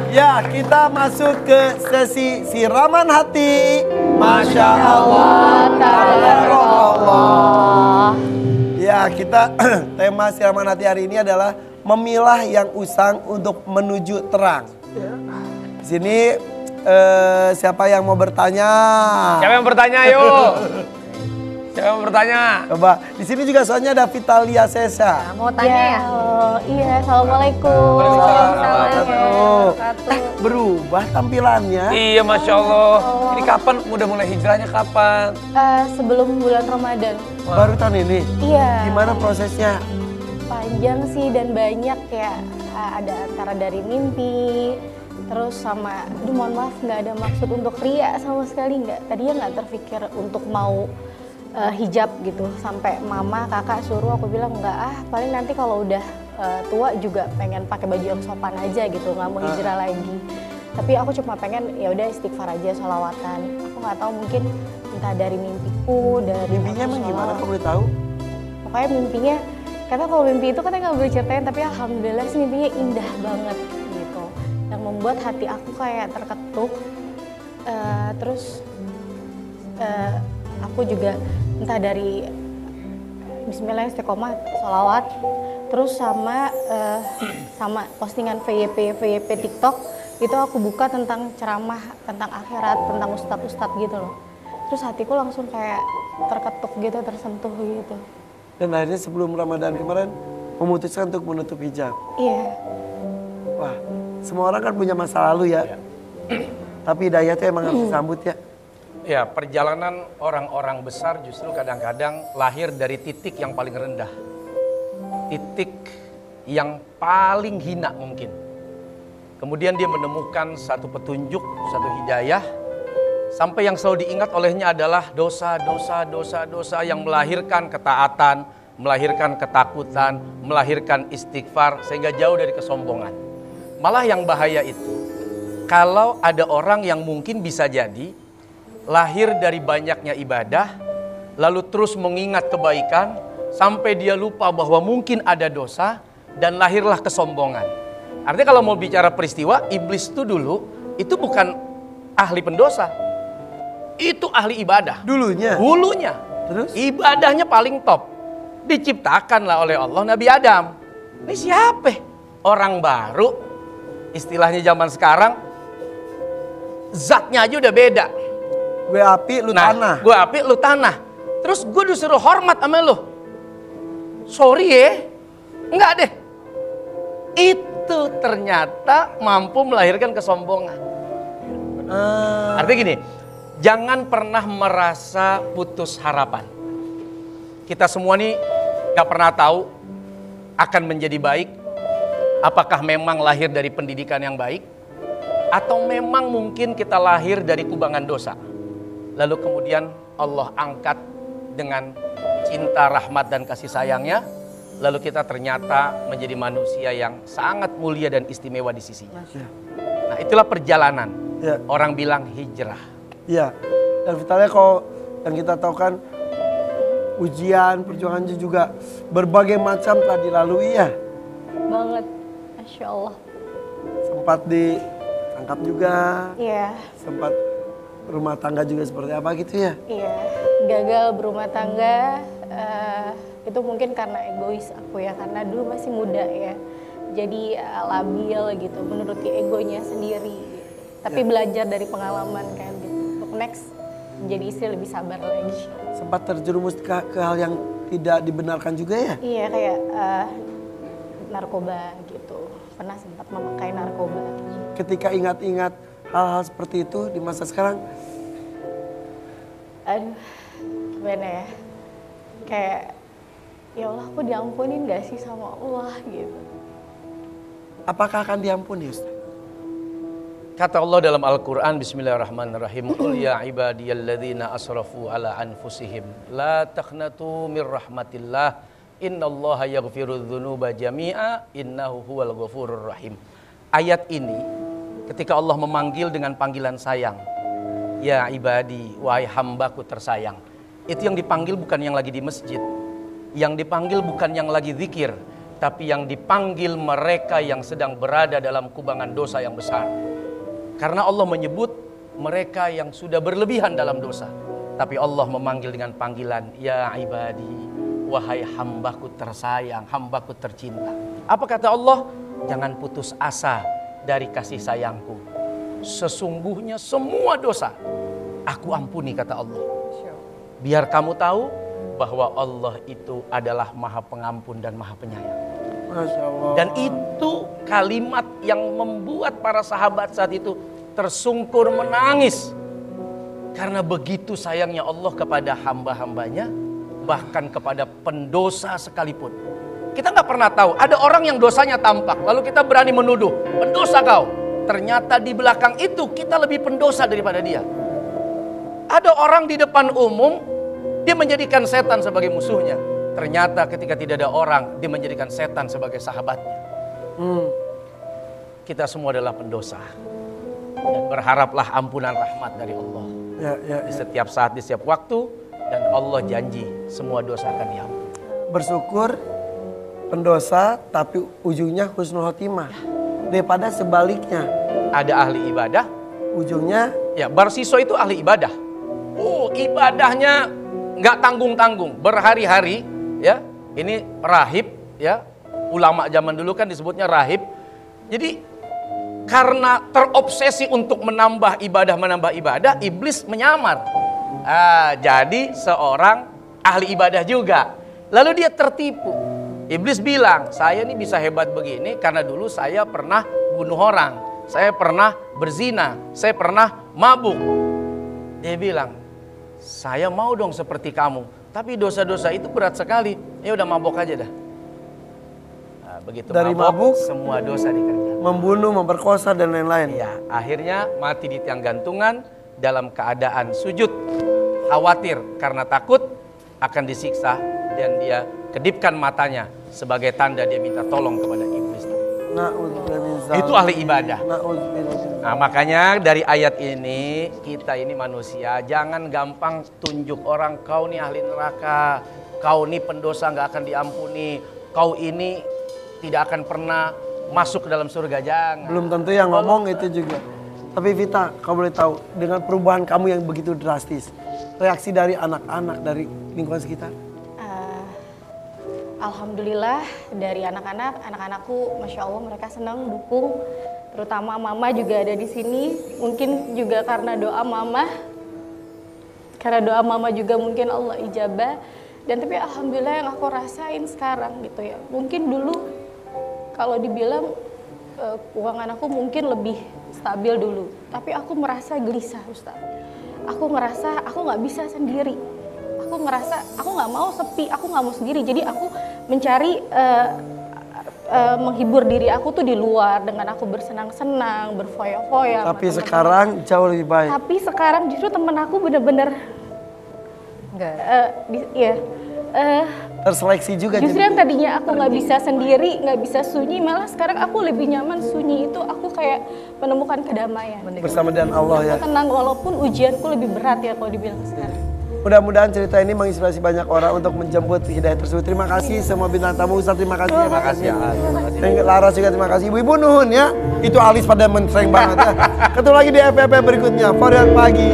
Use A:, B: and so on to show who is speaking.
A: Ya, kita masuk ke sesi siraman hati. Masya Allah, tabarakallah. Ya, kita tema siraman hati hari ini adalah memilah yang usang untuk menuju terang. Di sini siapa yang mau bertanya?
B: Siapa yang bertanya, yuk? Siapa yang bertanya?
A: Coba, di sini juga soalnya ada Vitalia Sesa.
C: Mau tanya ya?
D: Iya, assalamualaikum.
A: Waalaikumsalam. Berubah tampilannya.
B: Iya, Masya Allah. Ini kapan? Udah mulai hijrahnya kapan?
D: Sebelum bulan Ramadan.
A: Baru tahun ini?
D: Iya.
A: Gimana prosesnya?
D: Panjang sih dan banyak ya. Ada antara dari mimpi, terus sama, mohon maaf nggak ada maksud untuk ria sama sekali nggak. Tadinya nggak terpikir untuk mau hijab gitu. Sampai mama, kakak suruh, aku bilang nggak paling nanti kalau udah tua juga pengen pakai baju yang sopan aja gitu, nggak mau hijrah lagi. Tapi aku cuma pengen ya udah istighfar aja, sholawatan. Aku nggak tahu mungkin entah dari mimpiku, dari
A: Mimpinya emang gimana, kamu boleh tahu?
D: Pokoknya mimpinya, kata kalau mimpi itu katanya nggak boleh ceritain, tapi alhamdulillah sih mimpinya indah banget gitu. Yang membuat hati aku kayak terketuk. Terus aku juga entah dari Bismillah, istiqomah, sholawat, terus sama postingan VYP TikTok itu aku buka tentang ceramah tentang akhirat, tentang ustadz gitu loh. Terus hatiku langsung kayak terketuk gitu, tersentuh gitu.
A: Dan akhirnya sebelum Ramadan kemarin memutuskan untuk menutup hijab.
D: Iya.
A: Wah, semua orang kan punya masa lalu ya. Tapi hidayah itu emang harus disambut ya.
B: Ya, perjalanan orang-orang besar justru kadang-kadang lahir dari titik yang paling rendah. Titik yang paling hina mungkin. Kemudian dia menemukan satu petunjuk, satu hidayah. Sampai yang selalu diingat olehnya adalah dosa yang melahirkan ketaatan, melahirkan ketakutan, melahirkan istighfar, sehingga jauh dari kesombongan. Malah yang bahaya itu, kalau ada orang yang mungkin bisa jadi lahir dari banyaknya ibadah, lalu terus mengingat kebaikan, sampai dia lupa bahwa mungkin ada dosa, dan lahirlah kesombongan. Artinya kalau mau bicara peristiwa, iblis itu dulu, itu bukan ahli pendosa. Itu ahli ibadah.
A: Dulunya?
B: Hulunya.
A: Terus?
B: Ibadahnya paling top. Diciptakanlah oleh Allah Nabi Adam. Ini siapa? Orang baru. Istilahnya zaman sekarang, zatnya aja udah beda.
A: Gue api, lu tanah.
B: Gue api, lu tanah. Terus gue disuruh hormat sama lu. Sorry ya. Enggak deh. Itu ternyata mampu melahirkan kesombongan. Artinya gini, jangan pernah merasa putus harapan. Kita semua nih gak pernah tahu akan menjadi baik. Apakah memang lahir dari pendidikan yang baik, atau memang mungkin kita lahir dari kubangan dosa. Lalu kemudian Allah angkat dengan cinta, rahmat, dan kasih sayangnya. Lalu kita ternyata menjadi manusia yang sangat mulia dan istimewa di sisinya. Nah, itulah perjalanan.
A: Ya.
B: Orang bilang hijrah.
A: Iya. Dan Vitalia, kalau yang kita tahu kan ujian, perjuangan juga berbagai macam telah dilalui ya.
D: Banget, Masya Allah.
A: Sempat ditangkap juga.
D: Iya.
A: Sempat rumah tangga juga seperti apa gitu ya.
D: Iya, gagal berumah tangga. Itu mungkin karena egois aku ya, karena dulu masih muda ya. Jadi labil gitu, menuruti egonya sendiri gitu. Tapi belajar dari pengalaman kan gitu. Untuk next menjadi istri lebih sabar lagi.
A: Sempat terjerumus ke hal yang tidak dibenarkan juga ya?
D: Iya, kayak narkoba gitu. Pernah sempat memakai narkoba.
A: Ketika ingat-ingat hal-hal seperti itu di masa sekarang,
D: aduh, gimana ya? Kayak, ya Allah, aku diampunin gak sih sama Allah gitu.
A: apakah akan diampuni Ustaz?
B: Kata Allah dalam Al-Quran, Bismillahirrahmanirrahim, Qul ya ibadiyalladzina asrafu ala anfusihim, la taqnatu min rahmatillah, innallaha yaghfirudz dzunuba jami'a, innahu huwal ghafurur rahim. Ayat ini, ketika Allah memanggil dengan panggilan sayang, ya ibadi, wahai hambaku tersayang, itu yang dipanggil bukan yang lagi di masjid, yang dipanggil bukan yang lagi zikir, tapi yang dipanggil mereka yang sedang berada dalam kubangan dosa yang besar. Karena Allah menyebut mereka yang sudah berlebihan dalam dosa. Tapi Allah memanggil dengan panggilan, ya ibadi, wahai hambaku tersayang, hambaku tercinta. Apa kata Allah? Jangan putus asa dari kasih sayangku. Sesungguhnya semua dosa aku ampuni, kata Allah. Biar kamu tahu bahwa Allah itu adalah Maha Pengampun dan Maha Penyayang.
A: Masya Allah.
B: Dan itu kalimat yang membuat para sahabat saat itu tersungkur menangis. Karena begitu sayangnya Allah kepada hamba-hambanya, bahkan kepada pendosa sekalipun. Kita nggak pernah tahu, ada orang yang dosanya tampak, lalu kita berani menuduh, pendosa kau. Ternyata di belakang itu kita lebih pendosa daripada dia. Ada orang di depan umum, dia menjadikan setan sebagai musuhnya. Ternyata ketika tidak ada orang, dia menjadikan setan sebagai sahabatnya. Kita semua adalah pendosa. Dan berharaplah ampunan rahmat dari Allah. Di setiap saat, di setiap waktu. Dan Allah janji semua dosa akan diampuni.
A: Bersyukur pendosa tapi ujungnya husnul khotimah. Daripada sebaliknya.
B: Ada ahli ibadah.
A: Ujungnya.
B: Ya, Barsiso itu ahli ibadah. Ibadahnya nggak tanggung-tanggung. Berhari-hari. Ya, ini rahib. Ya, ulama zaman dulu kan disebutnya rahib. Jadi karena terobsesi untuk menambah ibadah, iblis menyamar. Jadi seorang ahli ibadah juga. Lalu dia tertipu. Iblis bilang, saya ini bisa hebat begini karena dulu saya pernah bunuh orang. Saya pernah berzina. Saya pernah mabuk. Dia bilang, saya mau dong seperti kamu. Tapi dosa-dosa itu berat sekali. Ya udah mabuk aja dah. Begitu
A: dari mabuk,
B: semua dosa dikerjakan.
A: Membunuh, memperkosa dan lain-lain.
B: Ya, akhirnya mati di tiang gantungan dalam keadaan sujud, khawatir karena takut akan disiksa, dan dia kedipkan matanya sebagai tanda dia minta tolong kepada iblis. Itu ahli ibadah. Nah, makanya dari ayat ini kita ini manusia jangan gampang tunjuk orang, kau nih ahli neraka, kau nih pendosa nggak akan diampuni, kau ini tidak akan pernah masuk ke dalam surga, jangan.
A: Belum tentu yang ngomong itu juga. Tapi Vita, kamu boleh tahu dengan perubahan kamu yang begitu drastis, reaksi dari anak-anak, dari lingkungan sekitar?
D: Alhamdulillah dari anak-anakku, masya Allah mereka senang, dukung. Terutama mama juga ada di sini. Mungkin juga karena doa mama, juga mungkin Allah ijabah. Dan tapi alhamdulillah yang aku rasain sekarang gitu ya. Mungkin dulu kalau dibilang keuangan aku mungkin lebih stabil dulu, tapi aku merasa gelisah, Ustaz. Aku ngerasa aku nggak bisa sendiri. Aku ngerasa aku nggak mau sepi, aku nggak mau sendiri. Jadi aku mencari menghibur diri aku tuh di luar dengan aku bersenang-senang, berfoya-foya.
A: Tapi sekarang jauh lebih baik.
D: Tapi sekarang justru temen aku bener-bener
A: terseleksi juga.
D: Justru yang tadinya aku nggak bisa sendiri, nggak bisa sunyi, malah sekarang aku lebih nyaman sunyi. Itu aku kayak menemukan kedamaian
A: bersama dengan Allah ya.
D: Aku tenang walaupun ujianku lebih berat ya kalau dibilang sekarang.
A: Mudah-mudahan cerita ini menginspirasi banyak orang untuk menjemput hidayah tersebut. Terima kasih semua bintang tamu. Ustaz terima kasih.
B: Terima kasih ya.
A: Laras juga terima kasih. Ibu-ibu nuhun ya. Itu alis pada mencereng banget ya. Ketemu lagi di FVP berikutnya. Varian Pagi.